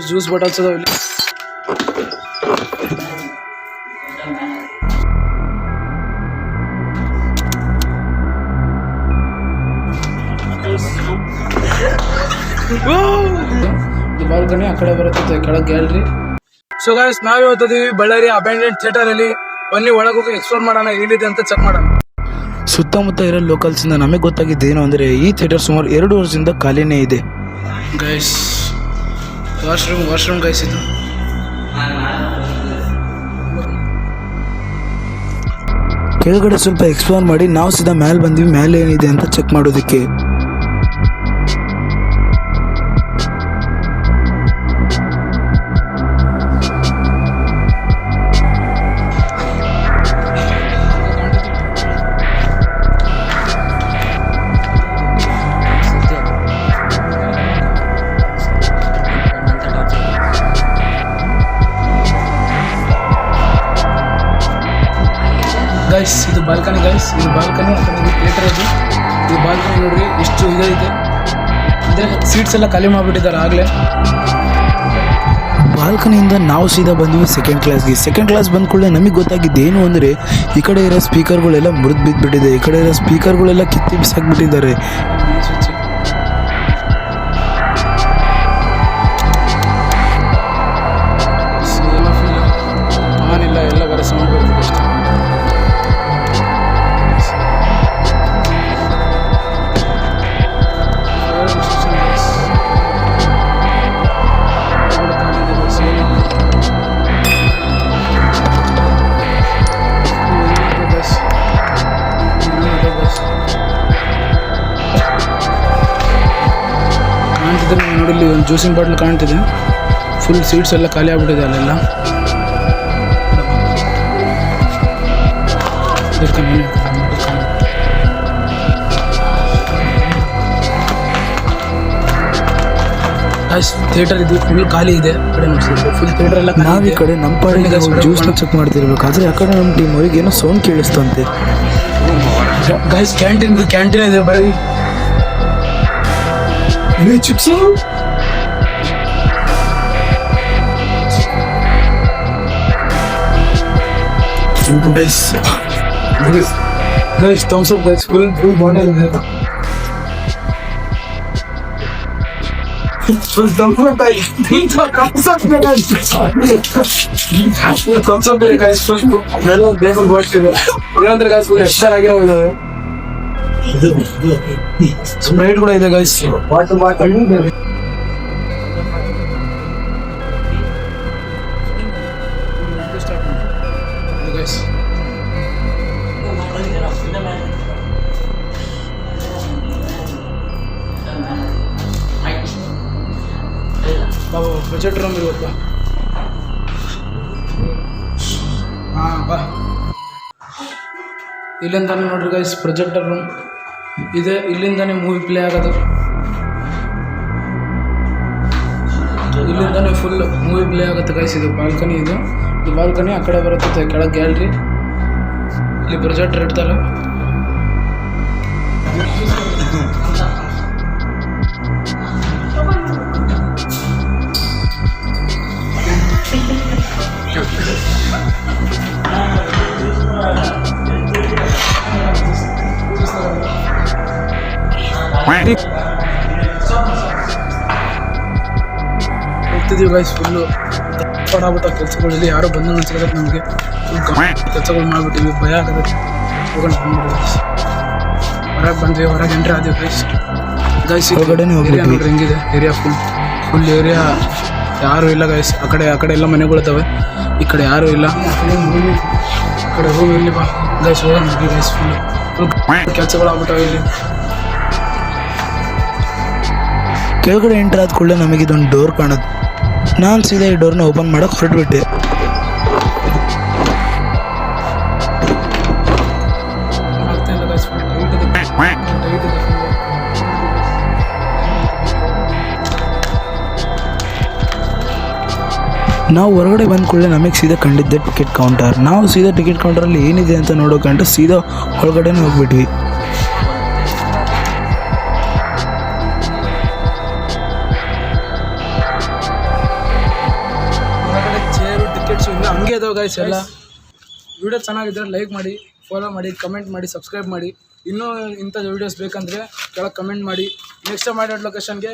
Juice bottles ಅದಾವ ಇಲ್ಲಿ. Balcony ಆ ಕಡೆ ಬರುತ್ತೆ, ಕೆಳಗೆ ಗ್ಯಾಲರಿ. ಸೊ ಗೈಸ್, ನಾವ್ ಇವತ್ತಿದೀವಿ ಬಳ್ಳಾರಿ ಅಬ್ಯಾಂಡೆಂಟ್ ಥಿಯೇಟರ್ ಅಲ್ಲಿ. ಬನ್ನಿ ಒಳಗೆ ಹೋಗಿ ಎಕ್ಸ್ಪ್ಲೋರ್ ಮಾಡೋಣ, ಏನಿದೆ ಅಂತ ಚೆಕ್ ಮಾಡೋಣ. ಸುತ್ತಮುತ್ತ ಇರೋ ಲೋಕಲ್ಸ್ ಇಂದ ನಮಗೆ ಗೊತ್ತಾಗಿದ್ದು ಏನು ಅಂದರೆ ಈ ಥಿಯೇಟರ್ ಸುಮಾರು 2 ವರ್ಷದಿಂದ ಖಾಲಿನೇ ಇದೆ. ಗೈಸ್ ವಾಶ್ರೂಮ್ ಗೈಸ್ ಇದು. ಕೆಳಗಡೆ ಸ್ವಲ್ಪ ಎಕ್ಸ್ಪ್ಲೋರ್ ಮಾಡಿ ನಾವು ಸೀದಾ ಮೇಲೆ ಬಂದ್ವಿ, ಮೇಲೆ ಏನಿದೆ ಅಂತ ಚೆಕ್ ಮಾಡೋದಕ್ಕೆ. ಗೈಸ್ ಇದು ಬಾಲ್ಕನಿ ಗೈಸ್, ಇದು ಬಾಲ್ಕನಿ. ಆ ಕಡೆ ಥಿಯೇಟರ್ ಇದು. ಇದು ಬಾಲ್ಕನಿ ನೋಡ್ರಿ ಎಷ್ಟು ಇದೈತೆ ಅಂದರೆ ಸೀಟ್ಸ್ ಎಲ್ಲ ಖಾಲಿ ಮಾಡಿಬಿಟ್ಟಿದ್ದಾರೆ ಆಗಲೇ. ಬಾಲ್ಕನಿಯಿಂದ ನಾವು ಸೀದಾ ಬಂದ್ವಿ ಸೆಕೆಂಡ್ ಕ್ಲಾಸ್ಗೆ. ಸೆಕೆಂಡ್ ಕ್ಲಾಸ್ ಬಂದ ಕೂಡಲೇ ನಮಗೆ ಗೊತ್ತಾಗಿದ್ದು ಏನು ಅಂದರೆ ಈ ಕಡೆ ಇರೋ ಸ್ಪೀಕರ್ಗಳೆಲ್ಲ ಮುರಿದು ಬಿದ್ದುಬಿಟ್ಟಿದೆ, ಈ ಕಡೆ ಇರೋ ಸ್ಪೀಕರ್ಗಳೆಲ್ಲ ಕಿತ್ತಿ ಬಿಸಾಕ್ಬಿಟ್ಟಿದ್ದಾರೆ. ಆನಿಲ್ಲ, ಎಲ್ಲ ಬರೋ ಸೌಂಡ್ ಬರ್ತದೆ ಅಷ್ಟೇ. ನೋಡಿ ಇಲ್ಲಿ ಒಂದು ಜ್ಯೂಸಿಂಗ್ ಬಾಟ್ಲ್ ಕಾಣ್ತಿದೆ. ಫುಲ್ ಸೀಟ್ಸ್ ಎಲ್ಲ ಖಾಲಿ ಆಗ್ಬಿಟ್ಟಿದೆ ಅಲ್ಲೆಲ್ಲ. ಥಿಯೇಟರ್ ಇದು ಫುಲ್ ಖಾಲಿ ಇದೆ. ಫುಲ್ ಥಿಯೇಟರ್ ಎಲ್ಲ ನಾವು ಈ ಕಡೆ ನಮ್ಮ ಪಾಡಿಗೆ ಜ್ಯೂಸ್ನ ಚೆಕ್ ಮಾಡ್ತಿರ್ಬೇಕಾದ್ರೆ ಆ ಕಡೆ ನಮ್ಮ ಟೀಮ್ ಅವ್ರಿಗೆ ಏನೋ ಸೌಂಡ್ ಕೇಳಿಸ್ತಂತೆ. ಗೈಸ್ ಕ್ಯಾಂಟೀನ್ ಇದೆ ಬರೀ chips. Guys Thums Up guys, full bottle ಇದೆ. Full Thums Up guys, Thums Up ಇದೆ ಗೈಸ್. ಫುಲ್ ಎಲ್ಲ ಬೇಗ ಗೋಷ್ಟಿದೆ. ಏನಂದ್ರೆ ಗೈಸ್ ಫುಲ್ ಎಕ್ಸ್ಟ್ರಾ ಆಗಿರೋದು. ಸ್ಪ್ರೈಟ್ ಕೂಡ ಇದೆ ಗೈಸ್. ಬಜೆಟ್ ರೂಮ್ ಇರುತ್ತಾ? ಹಾಂ ಬಾ. ಇಲ್ಲಿಂದಾನೆ ನೋಡ್ರಿ ಗೈಸ್ ಪ್ರೊಜೆಕ್ಟರ್ ರೂಮ್ ಇದೆ. ಇಲ್ಲಿಂದಾನೆ ಮೂವಿ ಪ್ಲೇ ಆಗೋದು. ಇಲ್ಲಿಂದಾನೆ ಫುಲ್ ಮೂವಿ ಪ್ಲೇ ಆಗುತ್ತೆ ಗೈಸ್. ಇದು ಬಾಲ್ಕನಿ ಇದು ಬಾಲ್ಕನಿ. ಆ ಕಡೆ ಬರುತ್ತೆ ಕೆಳಗೆ ಗ್ಯಾಲರಿ. ಇಲ್ಲಿ ಪ್ರೊಜೆಕ್ಟರ್ ಇಡ್ತಾರೆ. ಹೋಗ್ತಿದ್ದೀವಿ ಗೈಸ್. ಫುಲ್ಲು ಆಗ್ಬಿಟ್ಟು ಕೆಲಸಗಳಲ್ಲಿ ಯಾರೋ ಬಂದು ಅನ್ಸಿದ್ರೆ ನಮಗೆ ಕೆಲಸಗಳು ಮಾಡಿಬಿಟ್ಟಿವಿ, ಭಯ ಆಗುತ್ತೆ. ಹೋಗೋಣ ಬಂದ್ಬಿಟ್ಟು ಹೊರಗೆ ಬಂದ್ವಿ, ಹೊರಗೆ ಎಂಟ್ರಿ ಆದ್ವಿ ಗೈಸ್. ಹೊರಗಡೆ ಏರಿಯಾ ನೋಡ್ರಿ ಹೆಂಗಿದೆ. ಏರಿಯಾ ಫುಲ್ ಏರಿಯಾ ಯಾರೂ ಇಲ್ಲ ಗೈಸ್. ಆ ಕಡೆ ಎಲ್ಲ ಮನೆಗಳಿದ್ದಾವೆ, ಈ ಕಡೆ ಯಾರೂ ಇಲ್ಲ. ಆ ಕಡೆ ಹೋಗಿ ಇಲ್ಲಿ ಬಾ ಗೈಸ್, ಹೋಗೋಣ ಗೈಸ್. ಫುಲ್ ಕೆಲಸಗಳು ಆಗ್ಬಿಟ್ಟವೆ ಇಲ್ಲಿ. ಕೆಳಗಡೆ ಎಂಟ್ರ್ ಆದ ಕೂಡಲೇ ನಮಗೆ ಇದೊಂದು ಡೋರ್ ಕಾಣುತ್ತೆ. ನಾನು ಸೀದಾ ಈ ಡೋರ್ನ ಓಪನ್ ಮಾಡೋಕೆ ಹೊರಟ್ಬಿಟ್ಟೆ. ನಾವು ಹೊರಗಡೆ ಬಂದ ಕೂಡಲೇ ನಮಗೆ ಸೀದಾ ಕಂಡಿದ್ದೆ ಟಿಕೆಟ್ ಕೌಂಟರ್. ನಾವು ಸೀದಾ ಟಿಕೆಟ್ ಕೌಂಟರಲ್ಲಿ ಏನಿದೆ ಅಂತ ನೋಡೋಕಂಡು ಸೀದಾ ಒಳಗಡೆನೇ ಹೋಗ್ಬಿಟ್ವಿ. ಇದಾವೆ ಗೈಸ್ ಎಲ್ಲ. ವಿಡಿಯೋ ಚೆನ್ನಾಗಿದ್ರೆ ಲೈಕ್ ಮಾಡಿ, ಫಾಲೋ ಮಾಡಿ, ಕಮೆಂಟ್ ಮಾಡಿ, ಸಬ್ಸ್ಕ್ರೈಬ್ ಮಾಡಿ. ಇನ್ನೂ ಇಂಥ ವೀಡಿಯೋಸ್ ಬೇಕಂದರೆ ಕೆಳಗೆ ಕಮೆಂಟ್ ಮಾಡಿ. ನೆಕ್ಸ್ಟ್ ಮಾಡಿರೋ ಲೊಕೇಶನ್ಗೆ